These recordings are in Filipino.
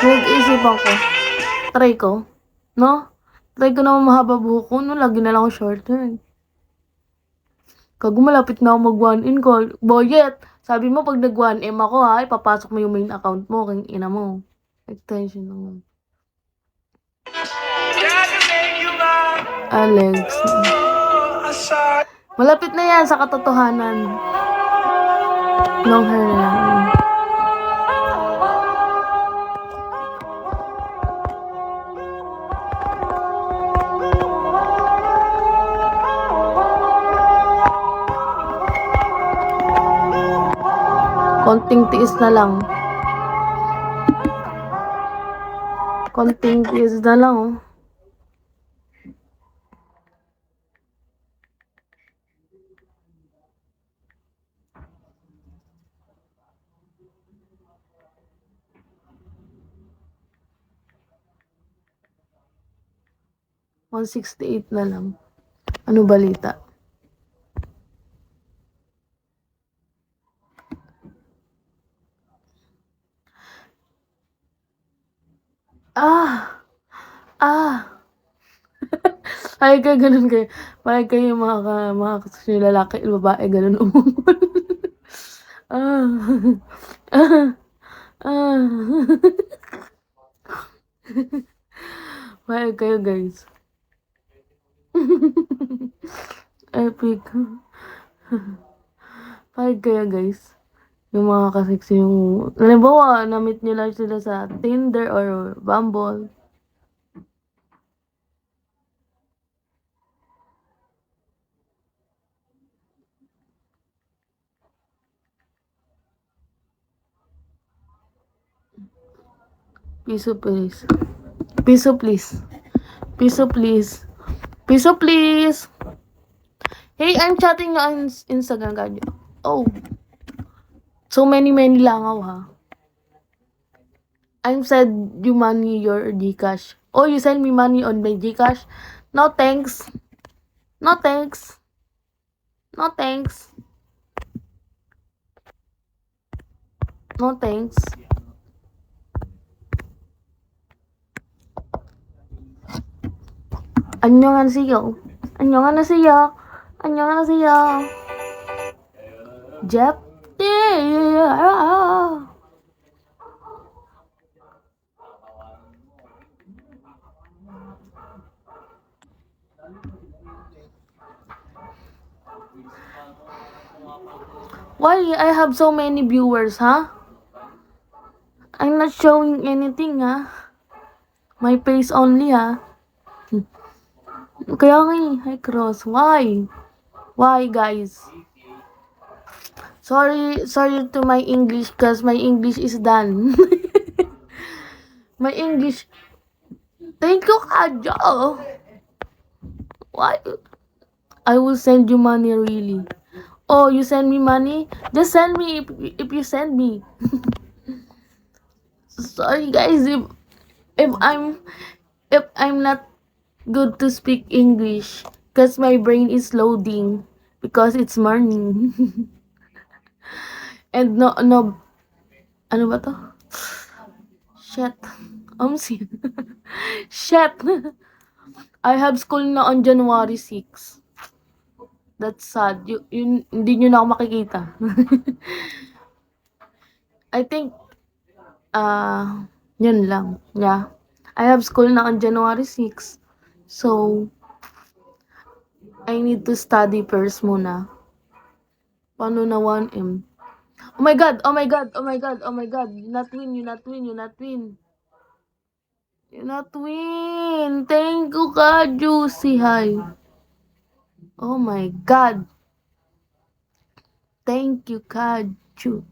Nag-iisipan ko. Try ko. No? Try ko naman mahaba buhok ko. No, lagi na lang ako short hair. Kago malapit na ako mag 1M ko. Boyet! Sabi mo pag nag 1M ako ha, ipapasok mo yung main account mo kay ina mo. Extension naman. Alex. Malapit na yan sa katotohanan. Long hair na lang. Konting tiis na lang. Konting tiis na lang, oh. $168 na lang. Ano balita? Ay, kayo ganun kayo. Parang kayo mga kasi lalaki, babae, ganun umungol. ah. Parang kayo, guys. Epic. Parang kayo, guys. Yung mga kasiksi yung... Halimbawa, na-meet nyo lang sila sa Tinder or Bumble. Piso, please. Piso, please. Piso, please. Piso, please. Hey, I'm chatting on Instagram, gadyo. Oh. So many langaw, ha? I'm send you money your Gcash. Oh, you send me money on my Gcash? No, thanks. No, thanks. No, thanks. No, thanks. 안녕하세요. 안녕하세요. 안녕하세요. Jeff? Why I have so many viewers, huh? I'm not showing anything, huh? My face only, huh? Kaya nga, hi Cross. Why? Why, guys? Sorry to my English, cause my English is done. My English. Thank you, Kadyo. Why? I will send you money, really. Oh, you send me money? Just send me if you send me. Sorry, guys, if I'm not good to speak English, cause my brain is loading because it's morning. And no, ano ba to? Shit. Shit. I have school na on January 6. That's sad. Hindi nyo na ako makikita. I think, yun lang. Yeah. I have school na on January 6. So, I need to study first muna. Paano na 1M? Oh my God! Oh my God! Oh my God! Oh my God! You not win! You not win! You not win! You not win! Thank you, ka, Juicy. Hi. Oh my God! Thank you, Kaju.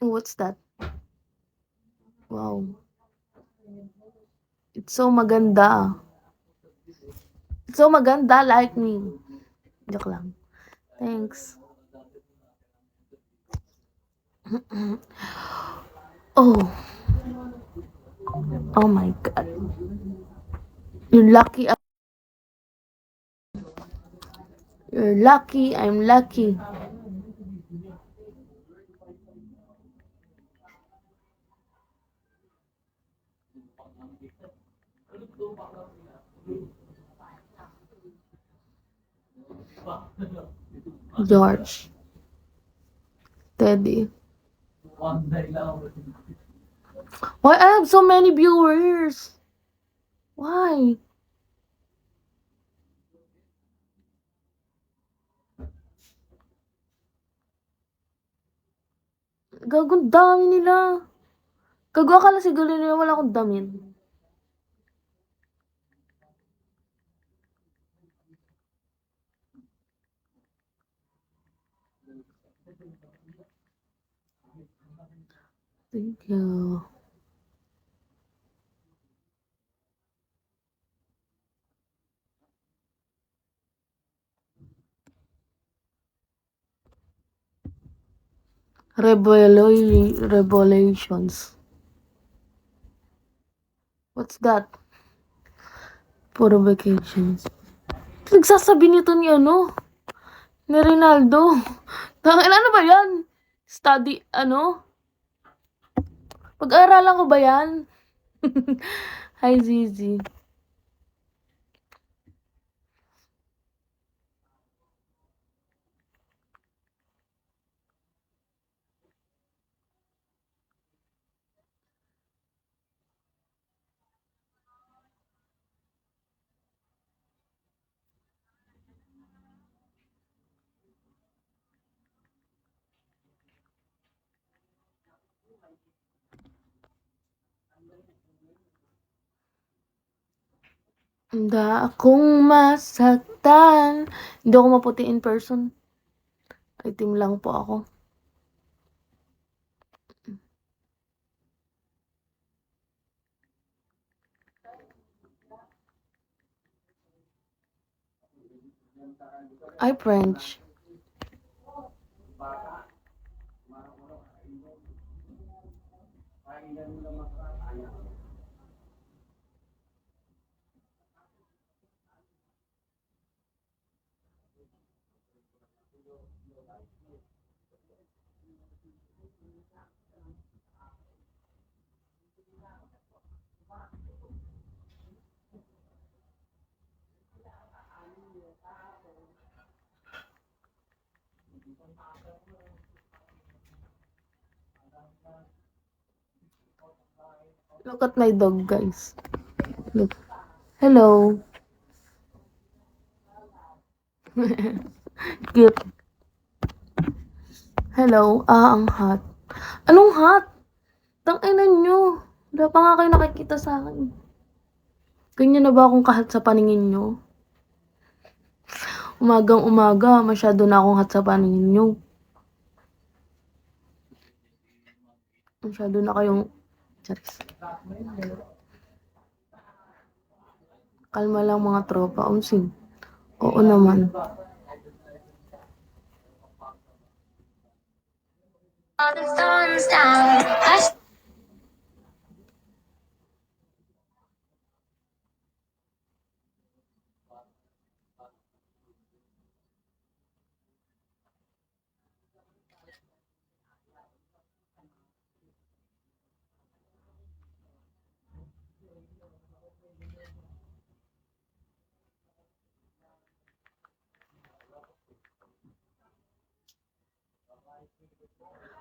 Oh, what's that? Wow. It's so maganda. It's so maganda, like me. Joke lang. Thanks. Oh. Oh my God. You're lucky. You're lucky. I'm lucky. George. Teddy. Why I have so many viewers? Why? Gagong dami nila. Gago akala siguro nila wala akong damit. Thank you. Revelations. What's that? Puro vacations. Nagsasabi nito ni ano? Ni Ronaldo. Tangin ano ba yan? Study, ano? Pag-aaralan ko ba yan? Hi, Zizi. Handa akong masaktan. Hindi ako maputi in person. Itim lang po ako. Ay, French. Look at my dog, guys. Look. Hello. Cute. Hello. Ang hot. Anong hot? Tang-inan nyo. Wala pa nga kayo nakikita sa akin. Ganyan na ba akong kahat sa paningin nyo? Umagang umaga, masyado na akong hot sa paningin nyo. Masyado na kayong... Charis. Kalma lang mga tropa. Unsing. Oo naman. All the thumbs down.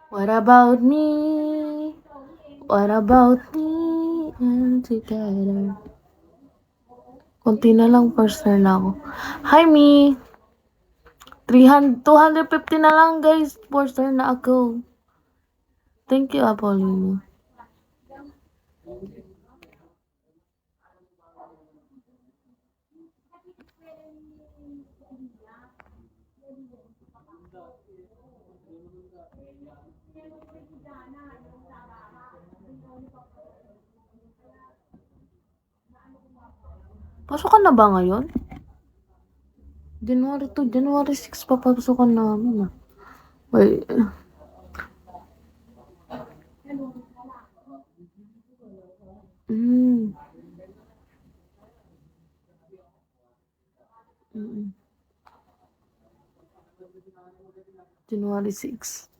What about me? What about me and together? Kunti na lang, first na ako. Hi, me! 250 na lang, guys. First na ako. Thank you, Apollino. Pasukan na ba ngayon? January 2, January 6 papasukan namin. Wait. January 6.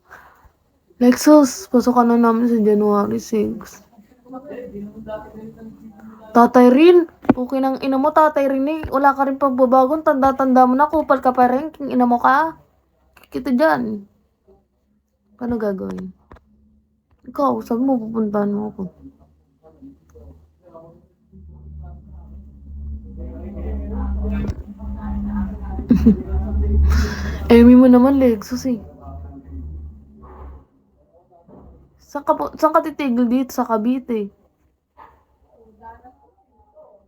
Lexus, pasukan na namin sa January 6. Tatay rin. Okay ng ina mo, tatay rin eh. Wala ka rin pagbabagon. Tanda-tanda mo na. Kupal ka pa rin. King ina mo ka. Kita dyan. Paano gagawin? Ikaw, sabi mo pupuntahan mo ako. Emi mo naman, Lexus eh. Saan ka titigil dito? Sa Cavite.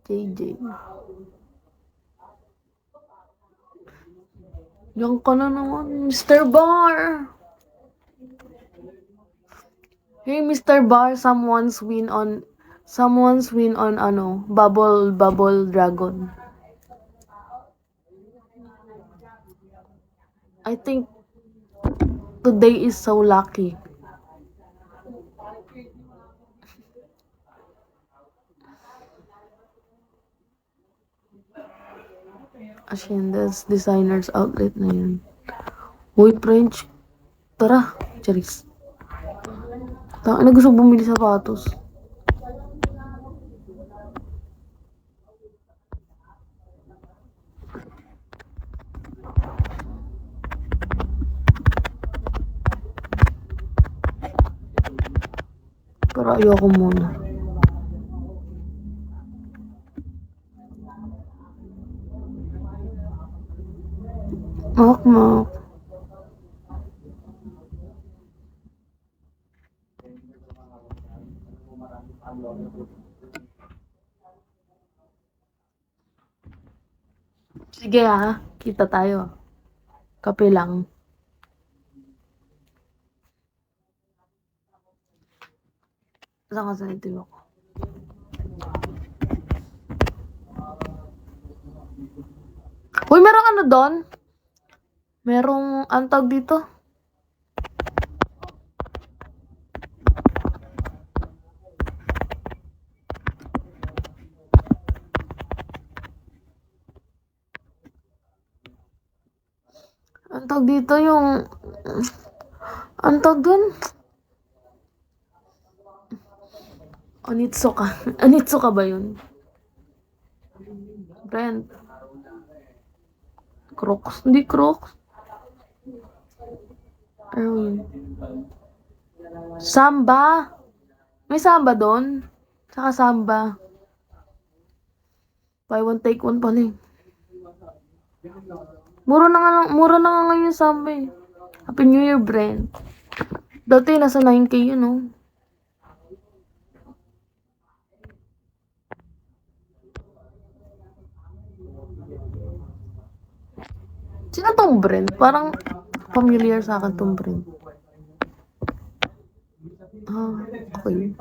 JJ. Yan ka na naman, Mr. Bar. Hey, Mr. Bar, someone's win on Bubble Dragon. I think today is so lucky. Hacienda's Designers Outlet na yun. Uy, French. Tara, charis. Na gusto bumili sapatos. Pero ayoko muna. Mak. Sige kita tayo. Kape lang. Saan ka sa ito ako? Uy, merong ano doon? Merong antag dito? Antag dito yung antag doon? Onitsuka. Onitsuka ba yun? Brand. Crocs. Hindi Crocs. Erwin. Samba. May Samba doon. Saka Samba. Buy one take one pala eh. Mura na nga ngayon yung Samba eh. Happy New Year, Brent. Dati nasa 9K yun oh. Sino tong Brent? Parang familiar sa akin tong Brent. Okay.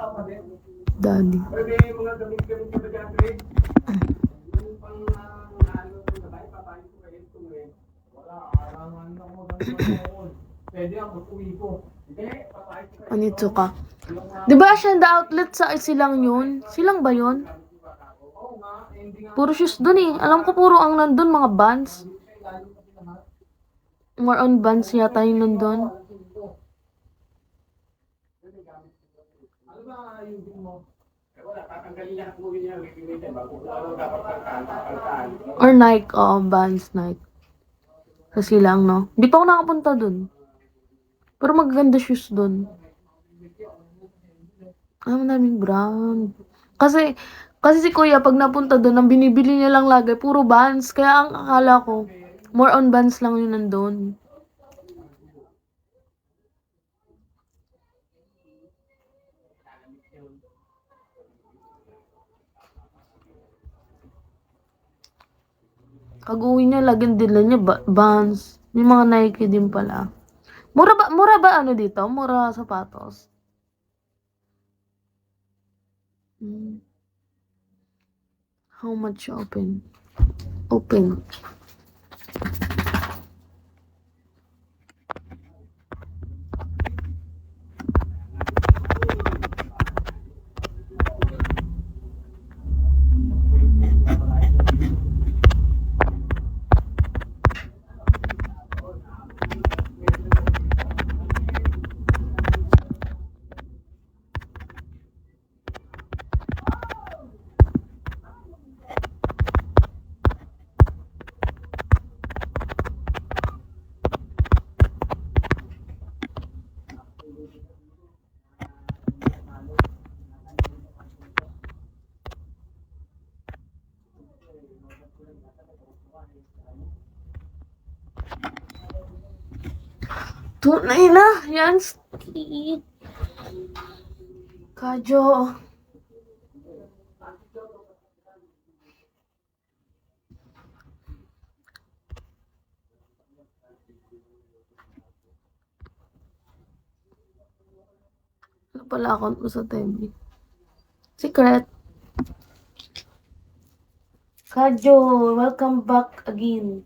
Daddy. Onitsuka. Diba Hacienda Outlet sa silang yun? Silang ba yun? Puro shoes dun eh. Alam ko puro ang nandun mga Vans. More on Vans yata yung nandun. Or Nike, Vans Nike. Kasi lang, no? Di pa ako nakapunta dun. Pero magaganda shoes dun. Madaming brand. Kasi si Kuya, pag napunta dun, ang binibili niya lang lagi, puro Vans. Kaya ang akala ko, more on Vans lang yun nandun. Pag-uwi niya, laging dila niya Vans. May mga Nike din pala. Mura ba ano dito? Mura sapatos? How much open? Open. Tunay na. Yan, Steve. Kadyo. Ano pala account mo sa TV? Secret. Kadyo, welcome back again.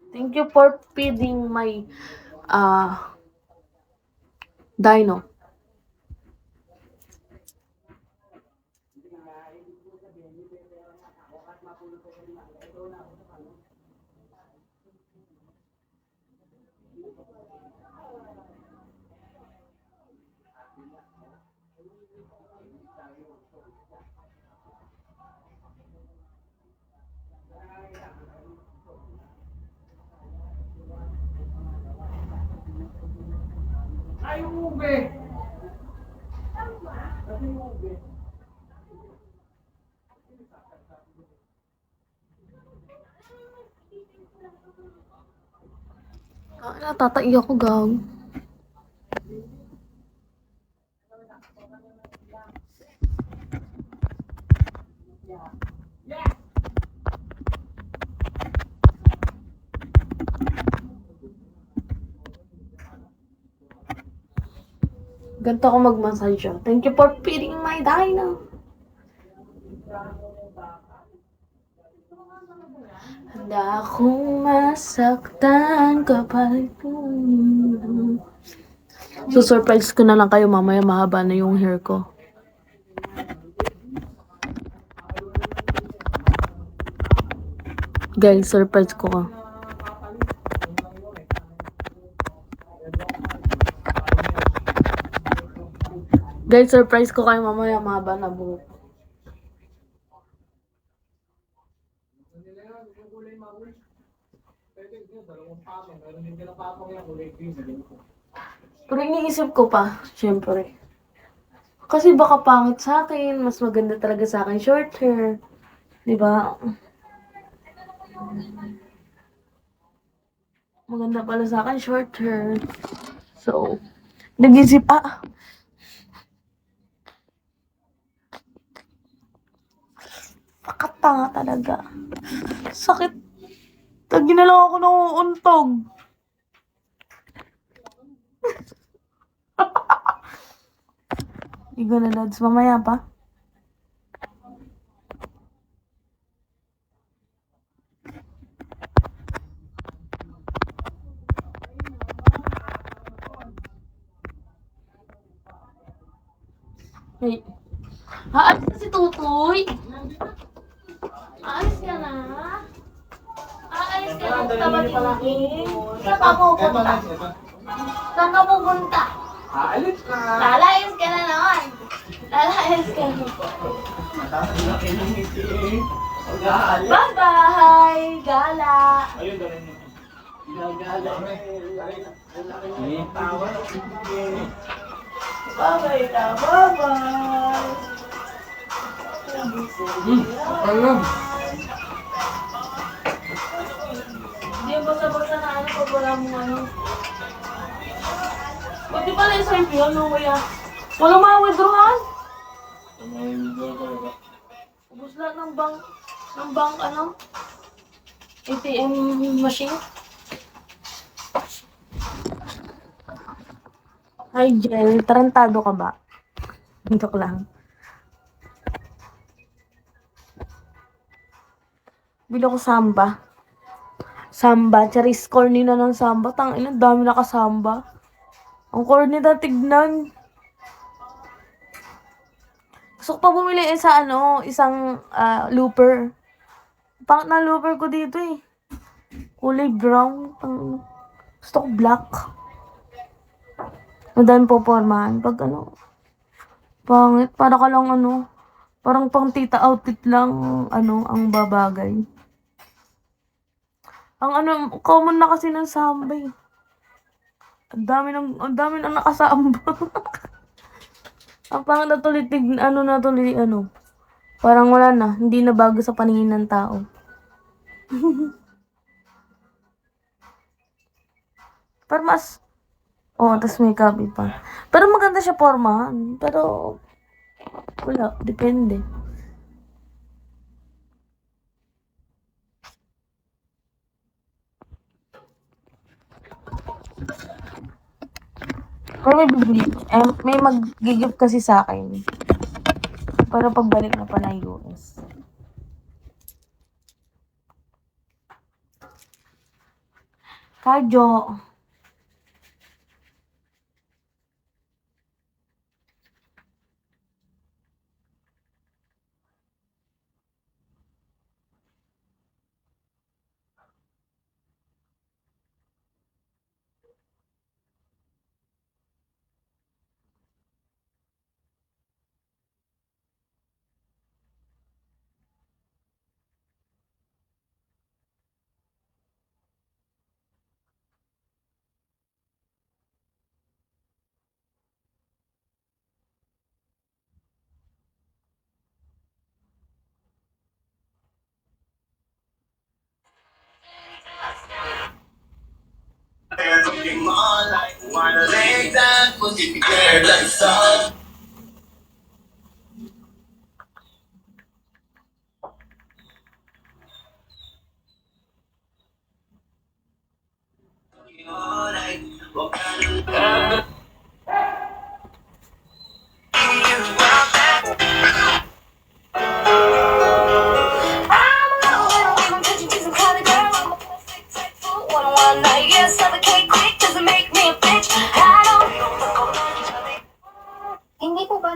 Thank you for feeding my dino. Ay, ube! Natataiyak ako, gawin. Ganito ako mag-massage siya. Thank you for feeding my dino. Handa akong masaktan kapag surprise ko na lang kayo mamaya, mahaba na yung hair ko. Guys, surprise ko ka. Guys, surprise ko kayo mamaya, mahaba na buhok. Pero iniisip ko pa, syempre. Kasi baka pangit sa akin, mas maganda talaga sa akin short hair. Diba? Maganda pala sa akin short hair. So, nag-isip, pakatanga talaga. Sakit. Lagi na lang ako nauuntog. Igo na, lads. Mamaya pa. Hey. Aalis na si Tutoy. Aalis ka na. Aalis ka na. Tabatingin. Saan ka pupunta? Saan ka pupunta? Aalis na! Lalayas ka na naman. Lalayas ka na. Bye-bye! Gala! Ayun, dali mo. Gala. Tawa na. Bye-bye na. Bye-bye! Ayun. Hindi yung basa-basa na ano pag wala mong ano. Buti pala yung swipe yun, no kuya? Walang mga withdrawal? Ubus lahat ng bank, ano? ATM machine? Hi, Jel. Tarantado ka ba? Joke lang. Bilo ko samba. Samba. Charis corny na ng samba. Tangina, dami nakasamba. Ang corny na tignan. Gusto ko pa bumili sa isang looper. Pangit na looper ko dito eh. Kulay brown. Gusto ko black. Madami po pormahan. Pag pangit. Para ka lang parang pang tita outfit lang ang babagay. Ang common na kasi ng samba eh. Ang dami nang nakasamba. Ang pangit na tuloy, parang wala na, hindi na bago sa paningin ng tao. Pero tas may copy pa. Pero maganda siya pormahan. Pero, wala, depende. Pero may mag-gift kasi sa akin. Para pagbalik na pa ng US. Kadyo. Hindi po ba?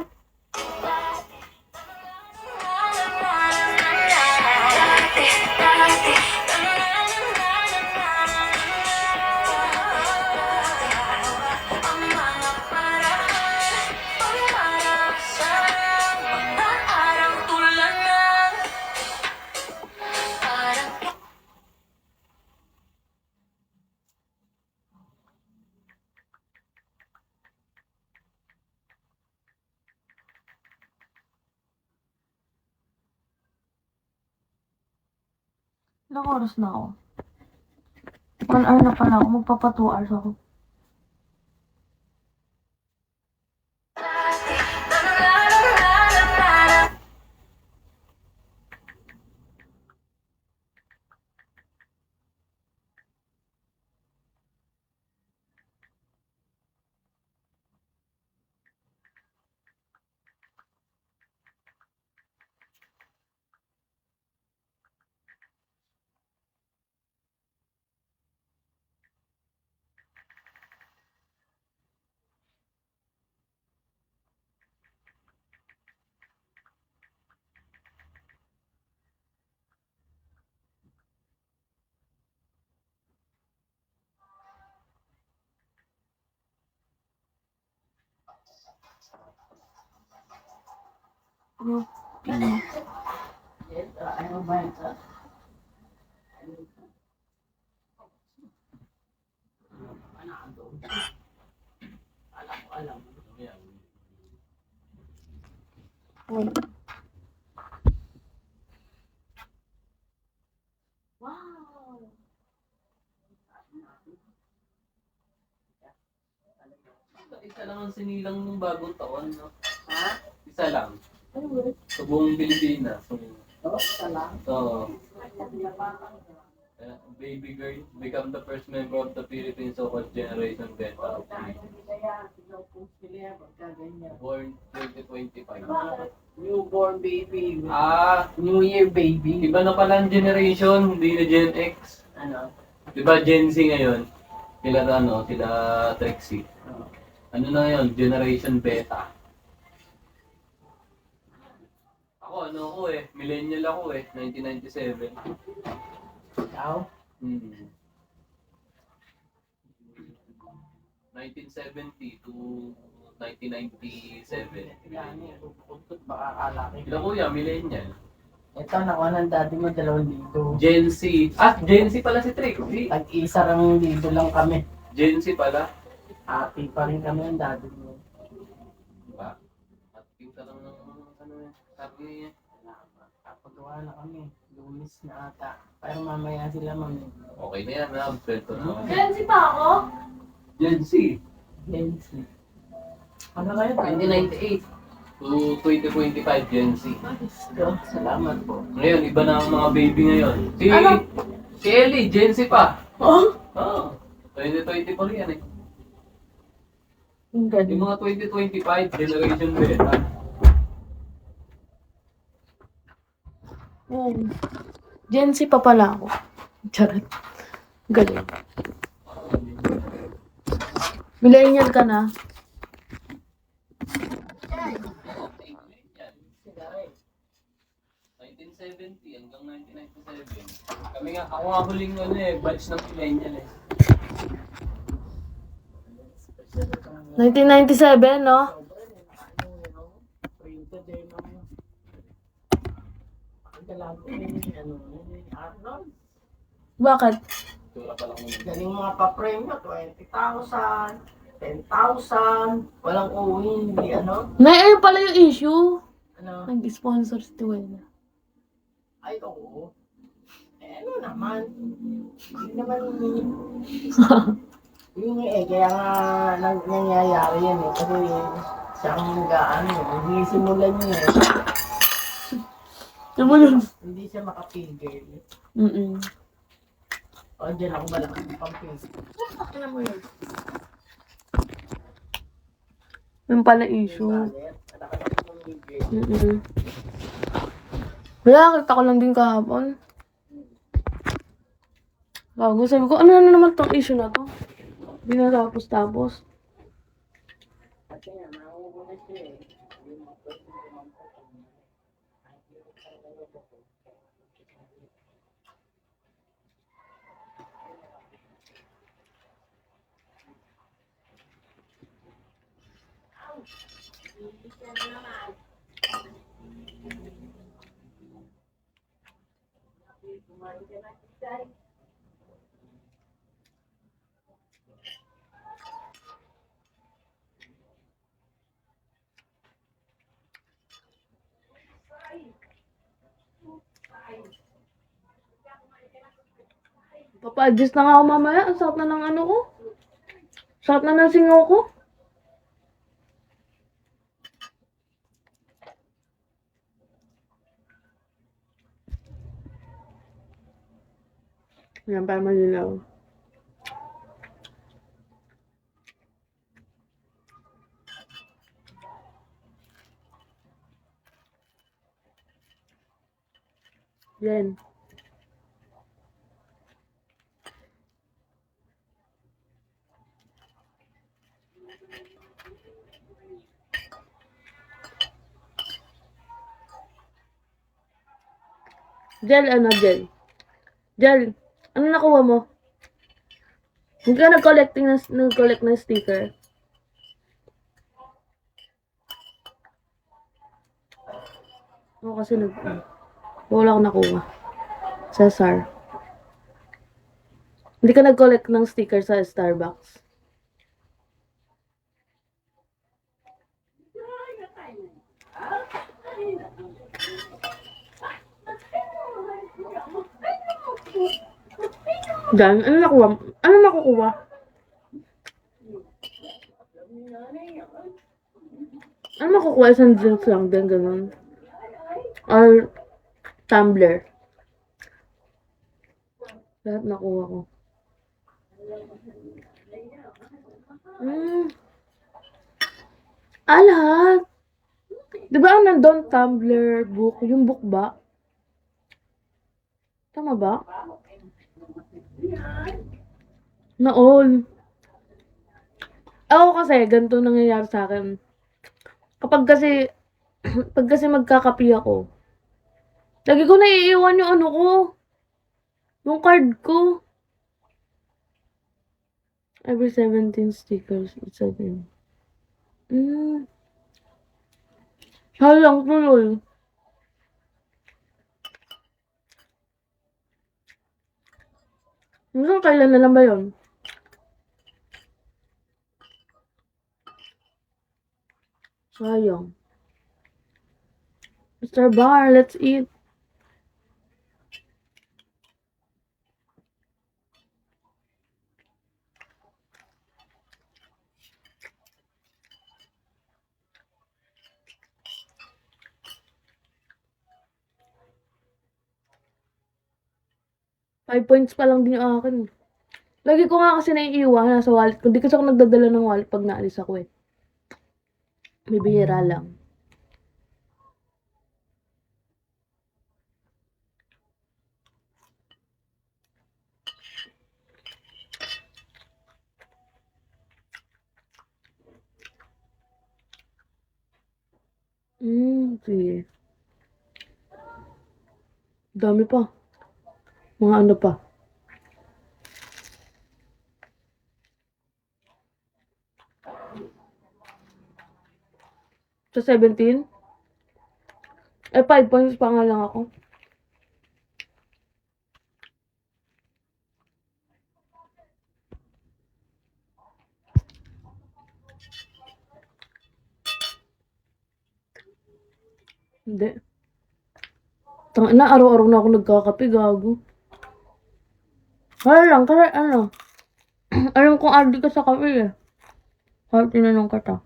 Ilang oras na ako? 1 hour na pala ako. Magpapa 2 hours ako. Wow! Isa lang ang sinilang ng bagong taon, no? Ha? Isa lang. Sa buong Pilipinas. Oo, isa lang. So, baby girl become the first member of the Philippine so-called Generation Beta. Kaya, ikaw kung sila, pagka ganyan. Born 2025. Newborn baby. Ah, New Year baby. iba na pala ang generation, hindi na Gen X. Ano? Diba Gen Z ngayon? Sila Trixie. Ano na yun? Generation Beta. Ako millennial ako 1997. Ikaw? 1970 to 1997. Yan, bukod baka akala ko. Ilan kuya, millennial. Ito, nakuha ng daddy mo 2,000. Gen Z. Gen Z pala si Trixie. Tag-isa lang dito lang kami. Gen Z pala. Happy pa rin kami ang daddy mo. Diba? At pinta lang ng ano eh. Sabi niya. Kapagawa na kami. Lumis na ata. Pero mamaya sila mami. Okay na yan, ha? Sweldo na. Nancy pa ako? Gen Z. Nancy. Ano kayo? 1998 to 2025 Gen Z. Salamat po. Ngayon, iba na ang mga baby ngayon. Ano? Si Ellie, Gen Z pa. Oh? Oo. 2020 pa rin yan eh. Ang Yung galing. mga 2025, Generation Beta. Oh. Gen Z pa pala ako. Charot. Galing. Millennial ka na. Yan. 1970 hanggang 1997. Kami nga, ako nga huling ano eh, batch ng millennial eh. 1997, no? Printed eh, no? Ang galante ano, Arnold. Bakit? Tura pa lang naman. Galing mga pa-frame nyo, 20,000, 10,000, walang uwi, hindi ano. Ayun pala yung issue. Ano? Nag-sponsor si Tuwela. Ay, oo. Eh, ano naman? Hindi naman yun eh, kaya nga nangyayari yan eh. Kasi siyang nag-ano, hindi simulan niya eh. Tumulong. Hindi siya makapigil. Mm-mm. O, dyan ako malaki ng pampil. Ano mo yun? Yung pala issue. Nakakapit ng bigil. Mm-mm. Wala, kita ko lang din kahapon. Bago, sabi ko, ano naman tong issue na to? Hindi na tapos-tapos. Kasi nga, nakukulit siya eh. Papa-adjust na nga ako mamaya. Ang sarap na ng ano ko. Sarap na ng singaw ko. Yan, para malinaw. Yan. Gel, ano, gel? Gel, ano nakuha mo? Hindi ka nag-collect ng sticker. Ako kasi wala akong nakuha. Sa SAR. Hindi ka nag-collect ng sticker sa Starbucks. Dan, ano nakuha? Ano makukuha? Ano makukuha? Isang drinks lang din, ganun. Or tumbler. Lahat nakuha ko. Lahat. Di ba ang nandun, tumbler, book, yung book ba? Tama ba? Na all. Ako kasi, ganito nangyayari sa akin. Kapag kasi, pag kasi magkakapi ako, lagi ko naiiwan yung ano ko. Yung card ko. Every 17 stickers, it's a thing. Sayang tuloy. Hanggang kailan na lang ba yun? Sayang. Mr. Bar, let's eat. Five points pa lang din yung akin. Lagi ko nga kasi naiiwan nasa wallet ko. Hindi kasi ako nagdadala ng wallet pag naalis ako eh. Bibihira lang. Sige. Dami pa. Mga ano pa. Sa 17? 5 points pa nga lang ako. Hindi. Tangina, araw-araw na ako nagkakape, gago. Kaya lang, kasi ano, alam kong ardi ka sa kape eh. Kahit tinanong kita.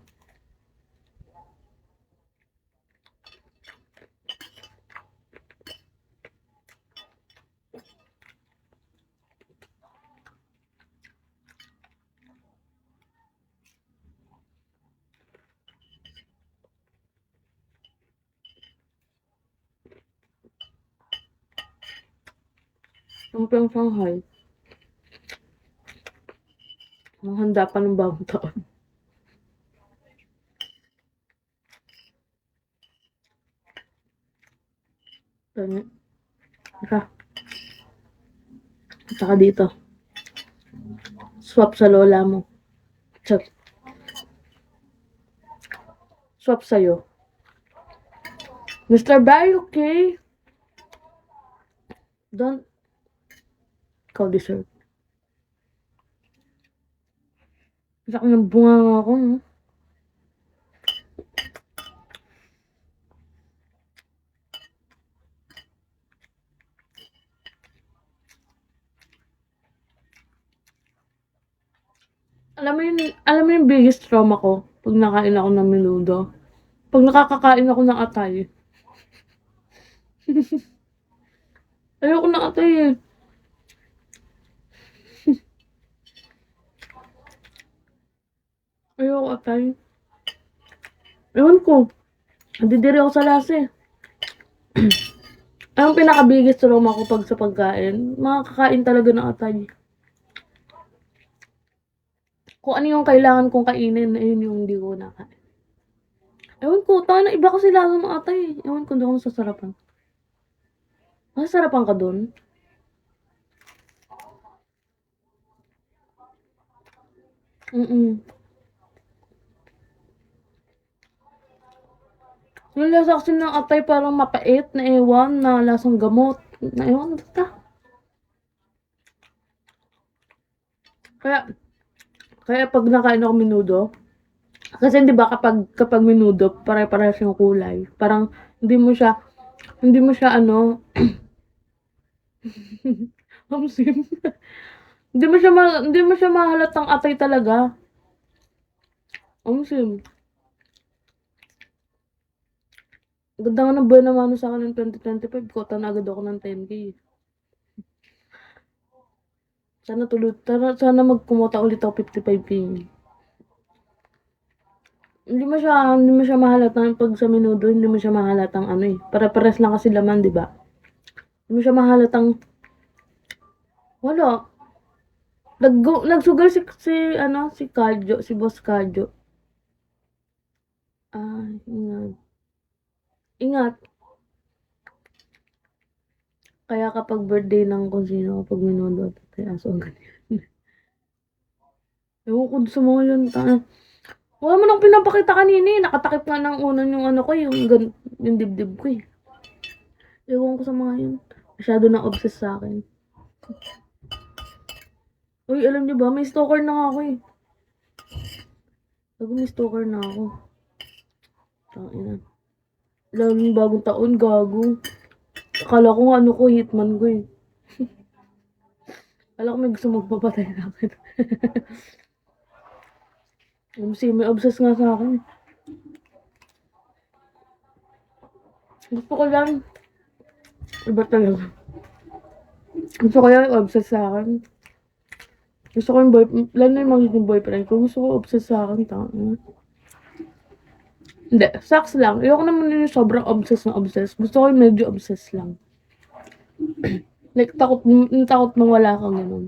Lumpiang Shanghai. Ang handa pa ng bagong taon. Ganyan. Ika. At saka dito. Swap sa lola mo. Chop. Swap sa'yo. Mr. Barry, okay? Don't. Ikaw deserve. Isa ka ng bunga nga ako, no? Alam mo yung biggest trauma ko pag nakain ako ng menudo. Pag nakakakain ako ng atay. Ayoko ng atay eh. Ayoko atay. Ewan ko. Nadidiri ako sa lasa eh. Ang pinaka-biggest trauma ko pag sa pagkain, makakakain talaga ng atay. Kung ano yung kailangan kong kainin, ayun yung hindi ko nakain. Ewan ko, tayo na iba kasi lasa ng atay. Ewan ko, hindi ako nasasarapan. Nasasarapan ka dun? Yung lasa kasi ng atay parang mapait na ewan na lasang gamot. Na ewan, basta. Kaya pag nakain ako menudo, kasi di ba kapag menudo, pare-parehas yung kulay. Parang hindi mo siya ano, hamsim. Hindi mo siya mahalatang atay talaga. Hamsim. Ganda nga ng buwan naman sa akin ng 2025, kota na agad ako ng 10K. Sana magkumota ulit ako 55K. Hindi mo siya mahalatang pag sa menudo, hindi mo siya mahalatang ano eh. Para-pares lang kasi laman, di ba? Hindi mo siya mahalatang wala. Nagsugal si Kadjo, si Boss Kadjo. Ingat. Ingat. Kaya kapag birthday ng kung sino, kapag menudo, kaya aso ang ganyan. Ewan ko sa mga yun, wala mo nang pinapakita kanina eh. Nakatakip nga ng unan yung ano ko, yung dibdib ko eh. Ewan ko sa mga yun. Masyado na obsessed sa akin. Uy, alam niyo ba, may stalker na nga ako eh. May stalker na ako. Tangina. Lalo bagong taon, gago. Akala ko nga ano ko, hitman ko eh. Akala ko may gusto magpapatay na akin. Kasi may obsess nga sa akin. Gusto ko lang. Iba talaga. Gusto ko lang obsess sa akin. Gusto ko yung boyfriend. Lalo na yung magiging boyfriend ko. Gusto ko obsess sa akin. Tanga. Hindi. Sucks lang. Ayoko naman yung sobrang obsess na obsess. Gusto ko yung medyo obsess lang. Like, takot mawala kang ganun.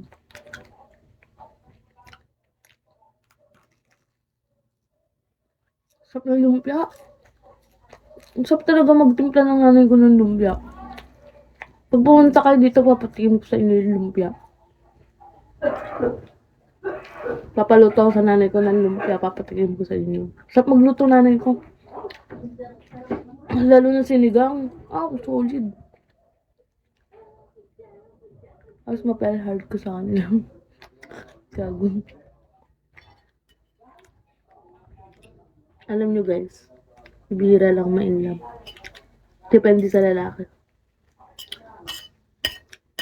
Sarap ng lumpia. Ang sarap talaga magtimpla ng nanay ko ng lumpia. Pag pumunta kayo dito, papatikim ko sa inyo yung lumpia. Papaluto ako sa nanay ko ng lumpia, papatikim ko sa inyo. Sarap magluto nanay ko. Lalo na sinigang. Solid. Tapos mapel-hard ko sa kanila. Gago. Alam nyo guys, bira lang ma-inlove. Depende sa lalaki.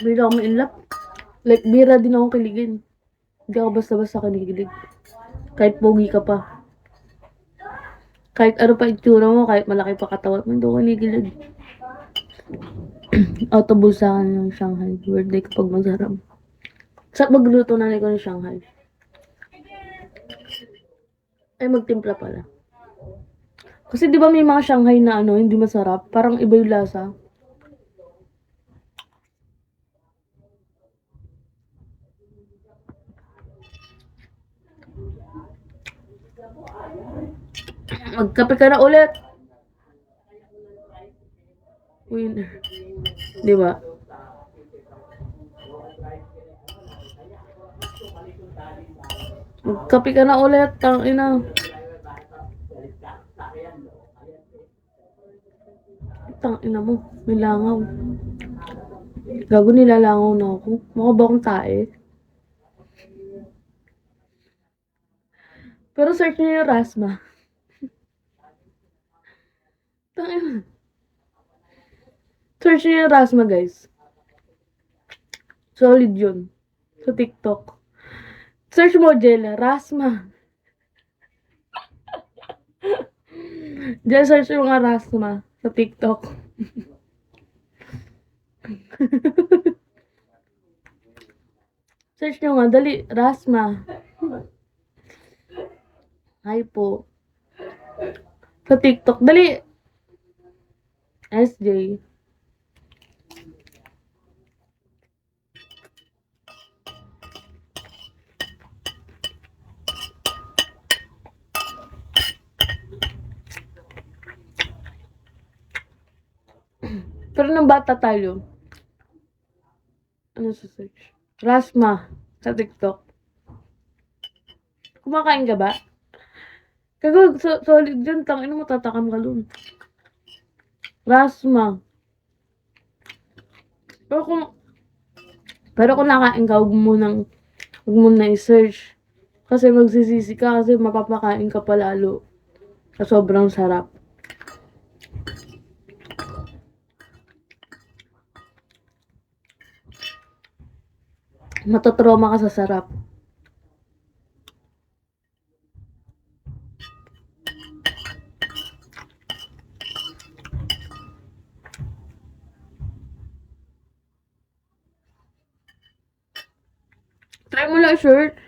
Bira ako ma-inlove. Like, bira din ako kiligin. Hindi ako basta-basta kinikilig. Kahit pogi ka pa. Kahit ano pa itsura mo, kahit malaki pa katawan mo, hindi ako kinikilig. Autobus sa akin ng Shanghai. Birthday kapag masarap. Sarap magluto na ko ng Shanghai. Ay, magtimpla pala. Kasi di ba may mga Shanghai na hindi masarap? Parang iba yung lasa. Magkape ka na ulit. Winner. Di ba? Magkape ka na ulit. Tangina. Tangina mo. May langaw. Gago, nilalangaw na ako. Mukha ba akong tae? Pero search niyo yung Rasma. Tangina. Search niyo yung Rasma, guys. Solid yun. Sa TikTok. Search mo, Jella. Rasma. Diyan search yung mga Rasma sa TikTok. Search nyo nga. Dali. Rasma. Hi po. Sa TikTok. Dali. SJ. Pero nung bata tayo, ano sa search? Rasma sa TikTok. Kumakain ka ba? Kagod, solid dyan. Tangin mo, tatakam ka dun. Rasma. Pero kung nakain ka, huwag mo na i-search. Kasi magsisisi ka kasi mapapakain ka pa lalo. Sa sobrang sarap. Matotrauma ka sa sarap. Try mo lang, shirt.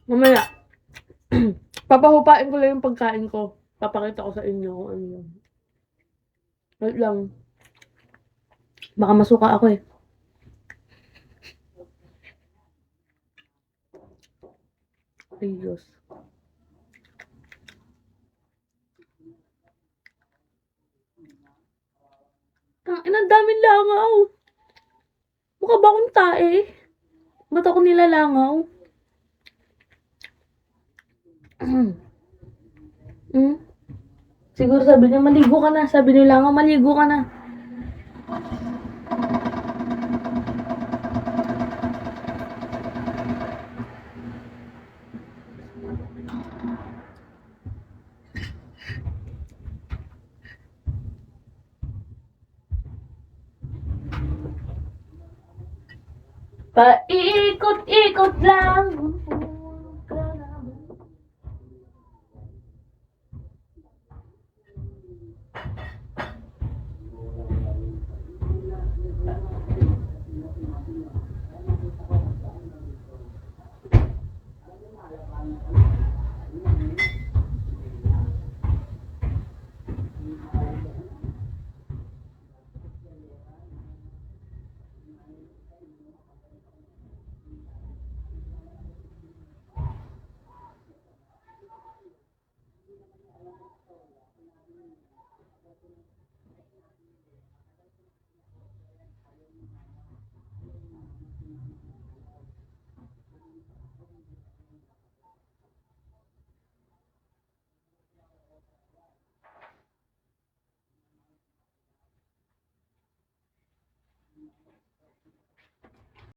Mamaya. Papahupain ko lang yung pagkain ko. Papakita ko sa inyo kung ano yan. Wait lang. Baka masuka ako eh. Ay, Diyos. Ang daming langaw. Mukha ba akong tae? Ba't ako nilalangaw? Siguro sabi niya, maligo ka na. Sabi nila nga, maligo ka na. Paikot-ikot lang,